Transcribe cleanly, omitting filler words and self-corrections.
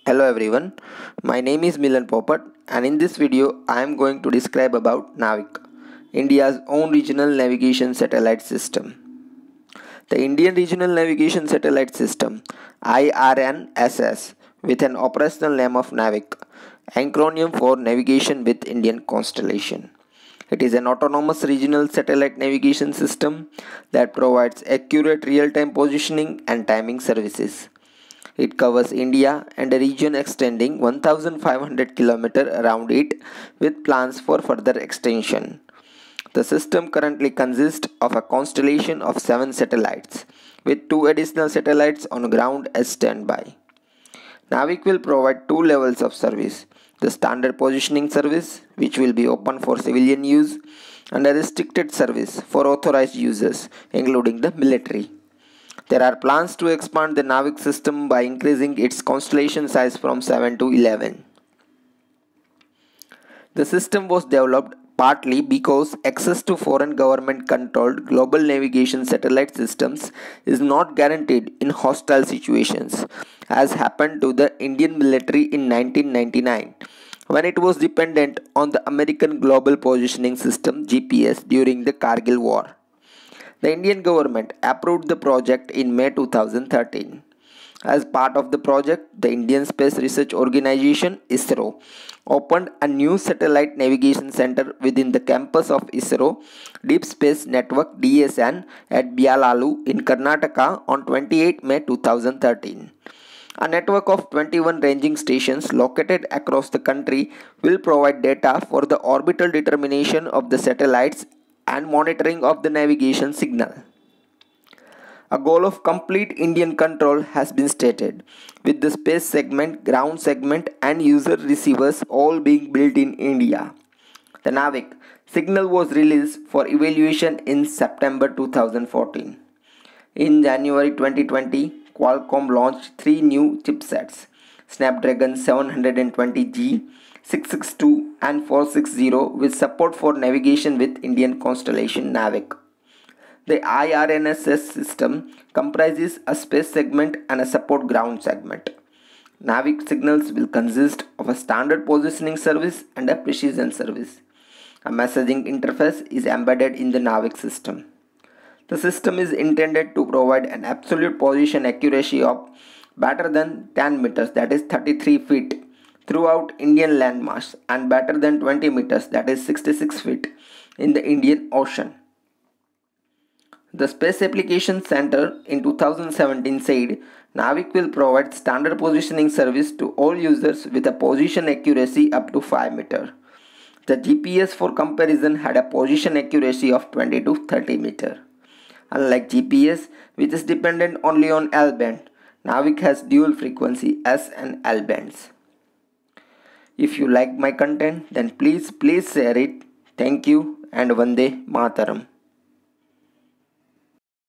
Hello everyone, my name is Milan Popat and in this video I am going to describe about NAVIC, India's own regional navigation satellite system. The Indian Regional Navigation Satellite System IRNSS with an operational name of NAVIC, acronym for Navigation with Indian Constellation. It is an autonomous regional satellite navigation system that provides accurate real-time positioning and timing services. It covers India and a region extending 1500 km around it with plans for further extension. The system currently consists of a constellation of 7 satellites with 2 additional satellites on ground as standby. NAVIC will provide 2 levels of service: the standard positioning service, which will be open for civilian use, and a restricted service for authorized users, including the military. There are plans to expand the NAVIC system by increasing its constellation size from 7 to 11. The system was developed partly because access to foreign government-controlled global navigation satellite systems is not guaranteed in hostile situations, as happened to the Indian military in 1999, when it was dependent on the American Global Positioning System (GPS) during the Kargil War. The Indian government approved the project in May 2013. As part of the project, the Indian Space Research Organization (ISRO) opened a new satellite navigation center within the campus of ISRO Deep Space Network (DSN) at Byalalu in Karnataka on 28 May 2013. A network of 21 ranging stations located across the country will provide data for the orbital determination of the satellites and monitoring of the navigation signal. A goal of complete Indian control has been stated, with the space segment, ground segment, and user receivers all being built in India. The NAVIC signal was released for evaluation in September 2014. In January 2020, Qualcomm launched 3 new chipsets: Snapdragon 720G, 662 and 460 with support for navigation with Indian constellation NAVIC. The IRNSS system comprises a space segment and a support ground segment. NAVIC signals will consist of a standard positioning service and a precision service. A messaging interface is embedded in the NAVIC system. The system is intended to provide an absolute position accuracy of better than 10 meters, that is 33 feet, throughout Indian landmass and better than 20 meters, that is 66 feet, in the Indian Ocean. The Space Applications Center in 2017 said NAVIC will provide standard positioning service to all users with a position accuracy up to 5 meters. The GPS for comparison had a position accuracy of 20 to 30 meters. Unlike GPS, which is dependent only on L band, NAVIC has dual frequency S and L bands. If you like my content, then please share it. Thank you and Vande Mataram.